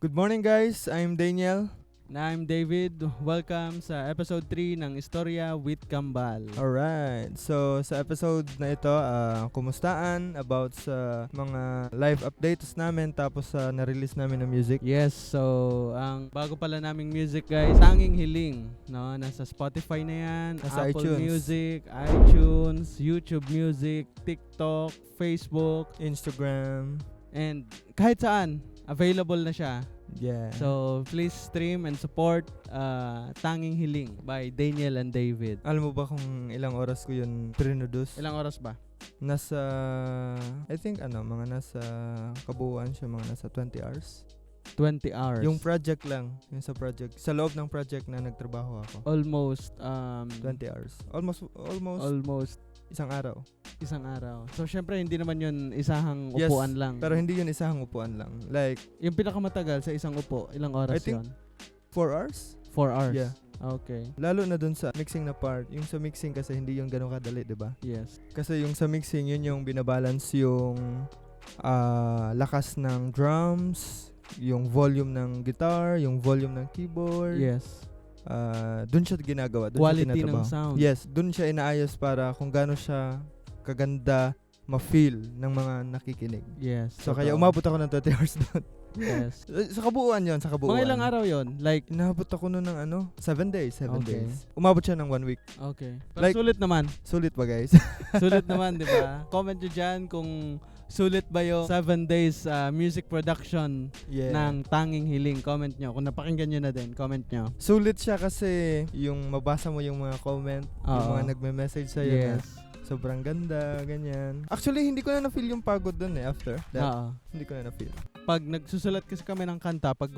Good morning guys, I'm Daniel. Na I'm David. Welcome sa episode 3 ng Istorya with Kambal. Alright, so sa episode na ito, kumustaan about sa mga live updates namin tapos sa na-release namin ng music. Yes, so ang bago pala naming music guys, Tanging Hiling, no? Nasa Spotify na yan, Nasa Apple iTunes. Music, iTunes, YouTube Music, TikTok, Facebook, Instagram, and kahit saan, available na siya. yeah. So, please stream and support Tanging Hiling by Daniel and David. Alam mo ba kung ilang oras ko yun produce? Ilang oras ba? Nasa, I think mga nasa kabuuan siya, mga nasa 20 hours. 20 hours. Yung project lang, yung sa project. Sa loob ng project na nagtrabaho ako. Almost 20 hours. Almost isang araw. isang araw. So, syempre, hindi naman yun isahang Yes, upuan lang. Pero hindi yun isang upuan lang. Like, Yung pinakamatagal sa isang upo, ilang oras I think yun? 4 hours? 4 hours? Yeah. Okay. Lalo na dun sa mixing na part. Yung sa mixing kasi hindi yung ganun kadali, di ba? Yes. Kasi yung sa mixing, yun yung binabalance yung lakas ng drums, yung volume ng guitar, yung volume ng keyboard. Yes. Dun siya ginagawa. Dun Quality siya ng tinatrabaho. sound. Yes, dun siya inaayos para kung gaano siya kaganda ma-feel ng mga nakikinig. Yes. So kaya totoo. umabot ako ng 20 hours doon. Yes. Sa kabuuan yun, sa kabuuan. Mga ilang araw yon? Like, Inabot ako noon ng 7 days, 7 Okay. days. Umabot siya ng 1 week. okay. Pero Like- sulit naman. Sulit ba guys? Sulit naman, di ba? Comment nyo dyan kung sulit ba yung 7 days music production Yeah. ng Tanging Hiling. Comment nyo. Kung napakinggan nyo na din, comment nyo. Sulit siya kasi yung mabasa mo yung mga comment, yung Oo. mga nagme-message sa'yo na Yes. sobrang ganda, ganyan. Actually, hindi ko na na-feel yung pagod dun after that. Oo. Hindi ko na na-feel. Pag nagsusulat kasi kami ng kanta, pag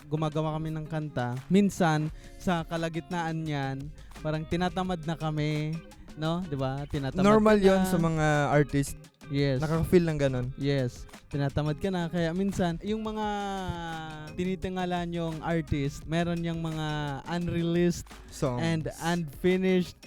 gumagawa kami ng kanta, minsan sa kalagitnaan niyan, parang tinatamad na kami, no? 'Di ba? Tinatamad Normal ka yon na. sa mga artist. Yes. Nakaka-feel ng ganun. Yes. Tinatamad ka na kaya minsan yung mga tinitingalan yung artist, meron yung mga unreleased Songs. and unfinished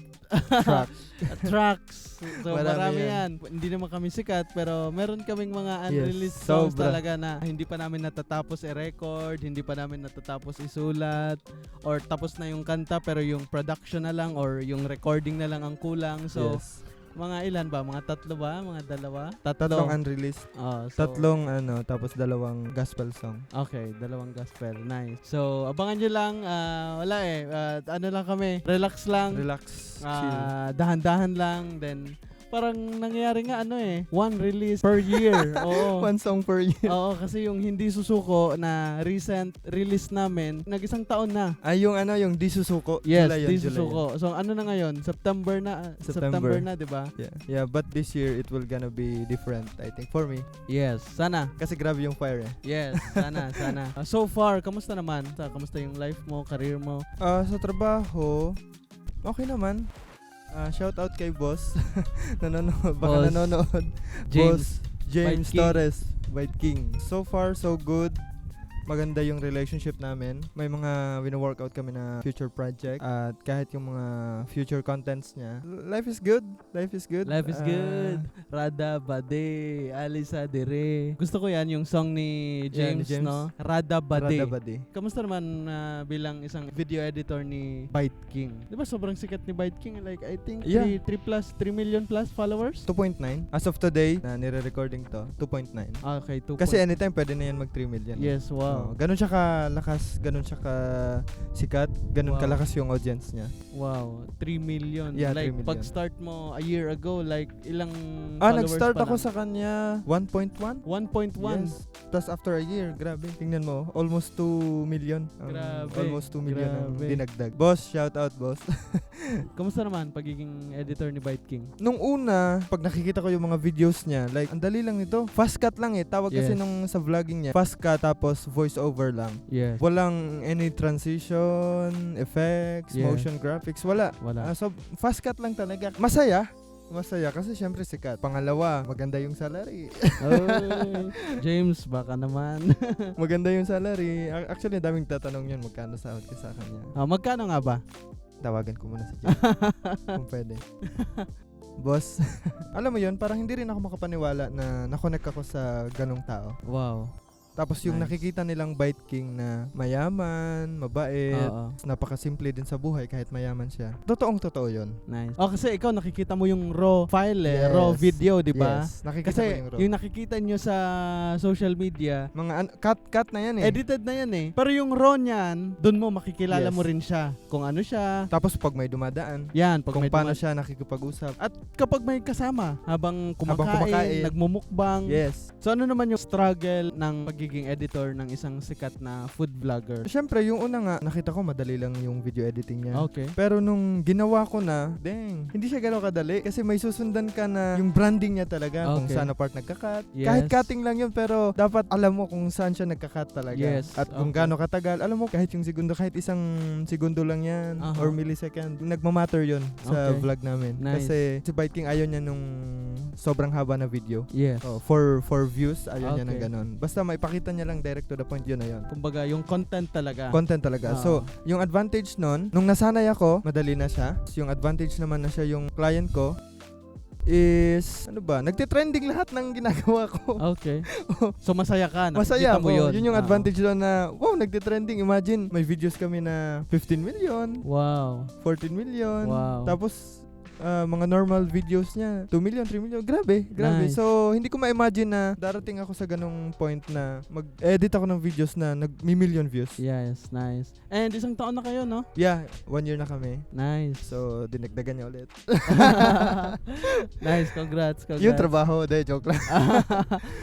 Track. tracks. So Marami marami yan. yan. Hindi naman kami sikat pero meron kaming mga Yes, unreleased songs sobra. talaga na hindi pa namin natatapos i-record, hindi pa namin natatapos isulat, or tapos na yung kanta pero yung production na lang or yung recording na lang ang kulang. So Yes. mga ilan ba? Mga tatlo ba? Mga dalawa? Tatlong unreleased. Oh, so, Tatlong tapos dalawang gospel song. Okay, dalawang gospel. Nice. So, abangan nyo lang. Wala ano lang kami. Relax lang. Relax, chill. Dahan-dahan lang. Then, parang nangyayari nga one release per year. Oo. One song per year. Oo, kasi yung Hindi Susuko na recent release namin, nag-isang taon na. Yung Di Susuko. Yes, July yun, Di July Susuko. So, ano na ngayon? September na. September. September na, di ba? yun. Yeah, but this year it will gonna be different, I think, for me. Yes, sana. Kasi grabe yung fire eh. Yes, sana. So far, kamusta naman? Kamusta yung life mo, career mo? Sa trabaho, okay naman. Shout out kay boss. Baka Boss nanonood. James. Boss James White King. Torres, White King. So far, so good. Maganda yung relationship namin. May mga wino-workout kami na future project. At kahit yung mga future contents niya. Life is good. Life is good. Life is good. Rada Bade, Alisa Dere. Gusto ko yan yung song ni Yeah, James, ni James. no? Rada Bade. Radabadi. Kamusta naman bilang isang video editor ni Byte King? Di ba sobrang sikat ni Byte King? Like, I think Yeah. 3 million plus followers? 2.9. As of today, na nire-recording to, 2.9. Okay, 2. Kasi anytime pwede na yan mag 3 million. Yes, wow. Ganun siya kalakas, ganun siya ka sikat, ganun Wow. kalakas yung audience niya. Wow, 3 million. Yeah, like, 3 million. pag-start mo a year ago, like, ilang followers Nag-start pa ako lang? sa kanya 1.1. 1.1. Yes. Tapos after a year, grabe. Tingnan mo, almost 2 million. Grabe. Almost 2 million ang Grabe. dinagdag. Boss, shout out boss. Kamusta naman pagiging editor ni Byte King? Nung una, pag nakikita ko yung mga videos niya, like, ang dali lang nito. Fast cut lang eh. Tawag kasi Yes. nung sa vlogging niya, fast cut tapos voice over lang. Yes. Walang any transition, effects, Yeah. motion graphics, wala. Wala. So, fast cut lang talaga. Masaya kasi syempre sikat. Pangalawa, maganda yung salary. Oy, James, baka naman. Maganda yung salary. Actually, daming tatanong yun, magkano sahod ka sa kanya. Magkano nga ba? Tawagan ko muna si Jim. Kung pwede. Boss, alam mo yun, parang hindi rin ako makapaniwala na nakonect ako sa ganong tao. Wow. Tapos yung Nice. nakikita nilang Bite King na mayaman, mabait, Oo. napakasimple din sa buhay kahit mayaman siya. Totoong-totoo yun. Nice. Kasi ikaw nakikita mo yung raw file Yes. raw video, di ba? Yes. Nakikita Kasi ko yung raw. yung nakikita nyo sa social media, Mga cut na yan eh. edited na yan eh. Pero yung raw niyan, dun mo makikilala Yes. mo rin siya. Kung ano siya. Tapos pag may dumadaan, Yan, pag kung may paano dumaan- siya nakikipag-usap. At kapag may kasama, habang kumakain, kumakain. nagmumukbang. Yes. So ano naman yung struggle ng pagiging editor ng isang sikat na food vlogger? Siyempre, yung una nga, nakita ko madali lang yung video editing niya. Okay. Pero nung ginawa ko na, hindi siya gano'ng kadali. Kasi may susundan ka na yung branding niya talaga. Kung Okay. saan na part nagka-cut. Yes. Kahit cutting lang yun, pero dapat alam mo kung saan siya nagka-cut talaga. Yes. At kung Okay. gaano katagal. Alam mo, kahit yung segundo, kahit isang segundo lang yan. Aha. Or millisecond. Nagmamatter yun sa Okay. vlog namin. Nice. Kasi si Bite King ayaw niya nung sobrang haba na video. Yes. Oh, for views, ayaw niya ng Okay. ganon. Basta maipakita niya lang direct to the point, yun na yun. Kumbaga, yung content talaga. Content talaga. Oo. So, yung advantage nun, nung nasanay ako, madali na siya. Yung advantage naman na siya yung client ko is, nagtitrending lahat ng ginagawa ko. Okay. So masaya ka, Masaya nakikita mo ako. yun. Yun yung Oo. advantage doon na, wow, nagtitrending. Imagine, may videos kami na 15 million, Wow. 14 million. Wow. Tapos, mga normal videos niya, 2 million, 3 million. Grabe. Nice. So, hindi ko ma-imagine na darating ako sa ganong point na mag-edit ako ng videos na nag-million views. Yes, nice. And isang taon na kayo, no? Yeah, 1 year na kami. Nice. So, dinagdagan niya ulit. Nice, congrats. Yung trabaho, joke lang.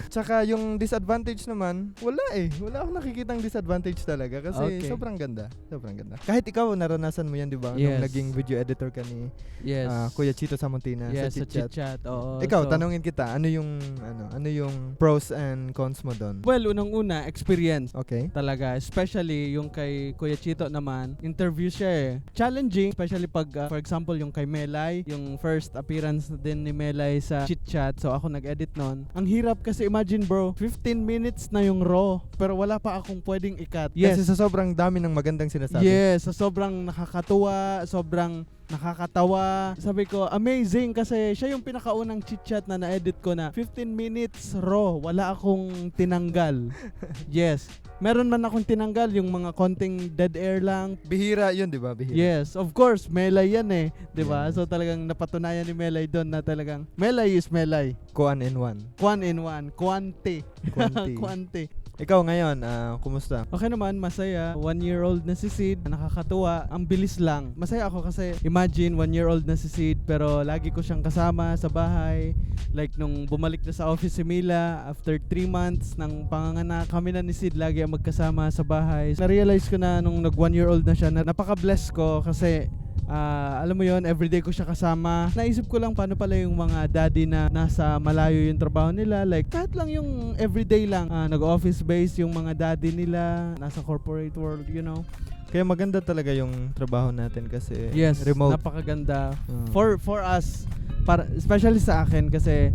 Tsaka yung disadvantage naman, wala eh. Wala akong nakikitang disadvantage talaga kasi Okay. sobrang ganda. Sobrang ganda. Kahit ikaw, naranasan mo yan, di ba? Yes. Nung naging video editor ka ni Yes. Kuya Chito Samontina Yes, sa sa Chitchat. chit-chat. Oo. Ikaw, So, tanungin kita, ano yung pros and cons mo doon? Well, unang-una, experience. Okay. Talaga, especially yung kay Kuya Chito naman, interview siya eh. Challenging, especially pag, for example, yung kay Melay, yung first appearance din ni Melay sa Chit Chat, so ako nag-edit nun. Ang hirap kasi imagine bro, 15 minutes na yung raw, pero wala pa akong pwedeng i-cut. Kasi sa sobrang dami ng magandang sinasabi. Yes, sa sobrang nakakatuwa, sobrang nakakatawa. Sabi ko, amazing kasi siya yung pinakaunang chit-chat na na-edit ko na 15 minutes raw. Wala akong tinanggal. Yes. Meron man akong tinanggal yung mga konting dead air lang. Bihira yun, di ba? Bihira. Yes, of course, Melay yan eh. 'Di ba? Yeah. So talagang napatunayan ni Melay doon na talagang Melay is Melay. Kuan in one. One in one. Quante. Quanti. Quante. Ikaw ngayon, kumusta? Okay naman, masaya. 1-year-old na si Sid. Nakakatuwa. Ang bilis lang. Masaya ako kasi imagine 1-year-old na si Sid pero lagi ko siyang kasama sa bahay. Like nung bumalik na sa office si Mila after 3 months ng panganganak, kami na ni Sid lagi ang magkasama sa bahay. Na-realize ko na nung nag 1-year-old na siya na napaka-bless ko kasi alam mo yon, everyday ko siya kasama. Naisip ko lang paano pala yung mga daddy na nasa malayo yung trabaho nila. Like kahit lang yung everyday lang, nag-office base yung mga daddy nila, nasa corporate world, you know. Kaya maganda talaga yung trabaho natin kasi Yes, remote. napakaganda. Mm. For us, especially sa akin kasi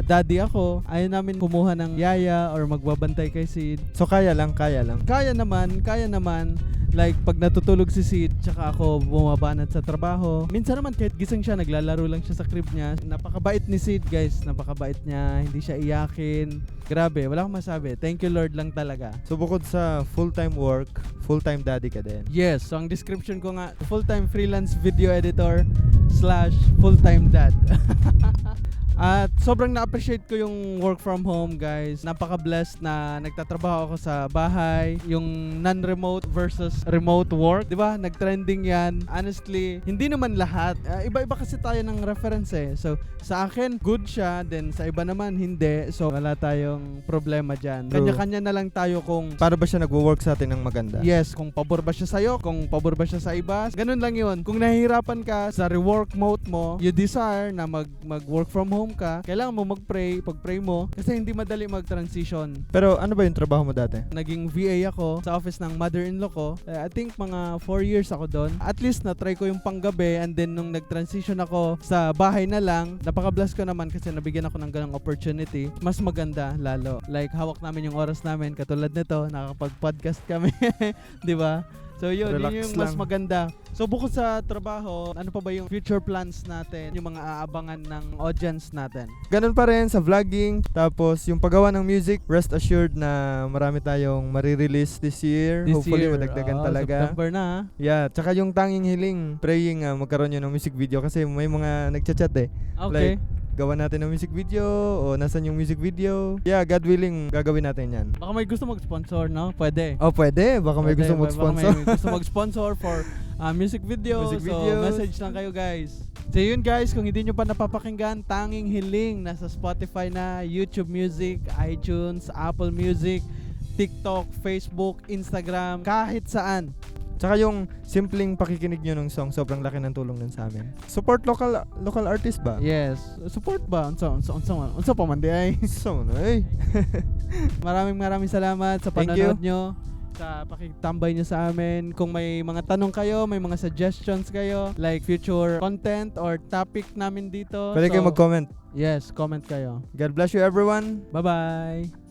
daddy ako, ayaw namin kumuha ng yaya or magbabantay kay Sid. So kaya lang. Kaya naman. Like, pag natutulog si Sid, tsaka ako bumabanat sa trabaho. Minsan naman, kahit gising siya, naglalaro lang siya sa crib niya. Napakabait ni Sid, guys. Napakabait niya. Hindi siya iyakin. Grabe, wala akong masabi. Thank you, Lord lang talaga. So bukod sa full-time work, full-time daddy ka din. Yes, so ang description ko nga, full-time freelance video editor / full-time dad. At sobrang na-appreciate ko yung work from home, guys. Napaka-blessed na nagtatrabaho ako sa bahay. Yung non-remote versus remote work, 'di ba? Nag-trending 'yan. Honestly, hindi naman lahat. Iba-iba kasi tayo ng reference eh. So, sa akin, good siya. Then, sa iba naman, hindi. So, wala tayong problema dyan. True. Kanya-kanya na lang tayo kung Para ba siya nagwo-work sa atin ng maganda? yes, kung pabor ba siya sa'yo, kung pabor ba siya sa iba. Ganun lang yun. Kung nahihirapan ka sa rework mode mo, you desire na mag-work from home ka, kailangan mo mag-pray, pag-pray mo, kasi hindi madali mag-transition. Pero ano ba yung trabaho mo dati? Naging VA ako sa office ng mother-in-law ko. I think mga 4 years ako doon. At least na-try ko yung panggabi, and then nung nag-transition ako sa bahay na lang, napaka-bless ko naman kasi nabigyan ako ng ganong opportunity. Mas maganda lalo. Like hawak namin yung oras namin, katulad nito, nakakapag-podcast kami. 'Di ba? So yun Relax yung mas lang. maganda. So bukod sa trabaho, ano pa ba yung future plans natin? Yung mga aabangan ng audience natin? Ganun pa rin sa vlogging. Tapos yung paggawa ng music, rest assured na marami tayong marirelease this year. Hopefully madagdagan talaga. September na ha? Yeah, tsaka yung tanging hiling, praying magkaroon yun ng music video kasi may mga nagchat-chat eh. Okay. Gawa natin ng music video o nasan yung music video. Yeah, God willing, gagawin natin yan. Baka may gusto mag-sponsor, no? Pwede. Oh, pwede. Baka may gusto Baka mag-sponsor. may gusto mag-sponsor for music video. Music So, videos. message lang kayo guys. So yun guys, kung hindi nyo pa napapakinggan, Tanging Hiling, nasa Spotify na, YouTube Music, iTunes, Apple Music, TikTok, Facebook, Instagram, kahit saan. Tsaka yung simpleng pakikinig nyo ng song, sobrang laki ng tulong nun sa amin. Support local artist ba? Yes. Support ba? Unsa pa man di ay. So, eh. Maraming salamat sa Thank you. panonood nyo, sa pakitambay nyo sa amin. Kung may mga tanong kayo, may mga suggestions kayo, like future content or topic namin dito. Pwede kayo mag-comment. Yes, comment kayo. God bless you everyone. Bye-bye!